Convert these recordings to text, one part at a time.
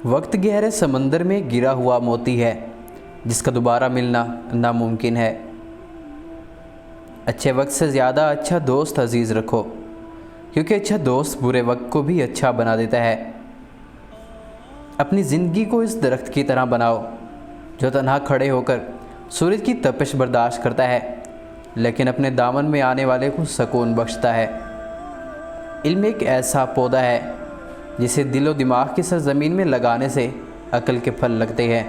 وقت گہرے سمندر میں گرا ہوا موتی ہے جس کا دوبارہ ملنا ناممکن ہے۔ اچھے وقت سے زیادہ اچھا دوست عزیز رکھو، کیونکہ اچھا دوست برے وقت کو بھی اچھا بنا دیتا ہے۔ اپنی زندگی کو اس درخت کی طرح بناؤ جو تنہا کھڑے ہو کر سورج کی تپش برداشت کرتا ہے لیکن اپنے دامن میں آنے والے کو سکون بخشتا ہے۔ علم ایک ایسا پودا ہے جسے دل و دماغ کی سرزمین میں لگانے سے عقل کے پھل لگتے ہیں۔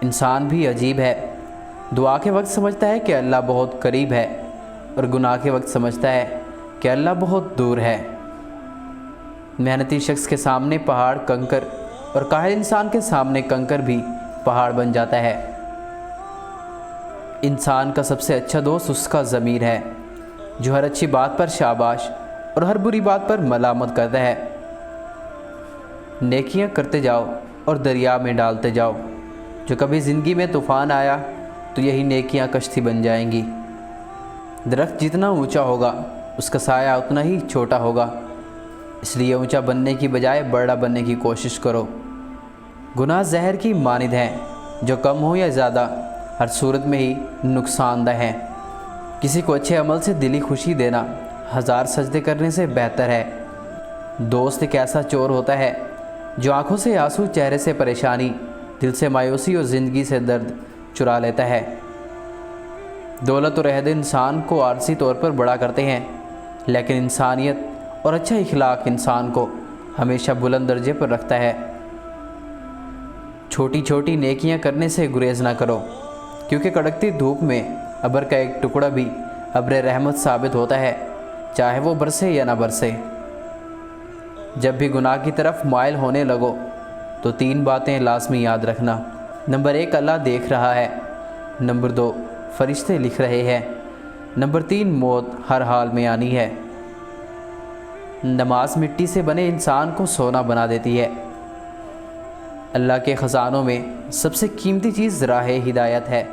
انسان بھی عجیب ہے، دعا کے وقت سمجھتا ہے کہ اللہ بہت قریب ہے اور گناہ کے وقت سمجھتا ہے کہ اللہ بہت دور ہے۔ محنتی شخص کے سامنے پہاڑ کنکر اور کاہل انسان کے سامنے کنکر بھی پہاڑ بن جاتا ہے۔ انسان کا سب سے اچھا دوست اس کا ضمیر ہے جو ہر اچھی بات پر شاباش اور ہر بری بات پر ملامت کرتا ہے۔ نیکیاں کرتے جاؤ اور دریا میں ڈالتے جاؤ، جو کبھی زندگی میں طوفان آیا تو یہی نیکیاں کشتی بن جائیں گی۔ درخت جتنا اونچا ہوگا اس کا سایہ اتنا ہی چھوٹا ہوگا، اس لیے اونچا بننے کی بجائے بڑا بننے کی کوشش کرو۔ گناہ زہر کی مانند ہیں، جو کم ہو یا زیادہ ہر صورت میں ہی نقصان دہ ہیں۔ کسی کو اچھے عمل سے دلی خوشی دینا 1000 سجدے کرنے سے بہتر ہے۔ دوست ایک ایسا چور ہوتا ہے جو آنکھوں سے آنسو، چہرے سے پریشانی، دل سے مایوسی اور زندگی سے درد چرا لیتا ہے۔ دولت اور عہدے انسان کو عارضی طور پر بڑا کرتے ہیں، لیکن انسانیت اور اچھا اخلاق انسان کو ہمیشہ بلند درجے پر رکھتا ہے۔ چھوٹی چھوٹی نیکیاں کرنے سے گریز نہ کرو، کیونکہ کڑکتی دھوپ میں ابر کا ایک ٹکڑا بھی ابر رحمت ثابت ہوتا ہے، چاہے وہ برسے یا نہ برسے۔ جب بھی گناہ کی طرف مائل ہونے لگو تو 3 باتیں لازمی یاد رکھنا۔ نمبر 1، اللہ دیکھ رہا ہے۔ نمبر 2، فرشتے لکھ رہے ہیں۔ نمبر 3، موت ہر حال میں آنی ہے۔ نماز مٹی سے بنے انسان کو سونا بنا دیتی ہے۔ اللہ کے خزانوں میں سب سے قیمتی چیز راہ ہدایت ہے۔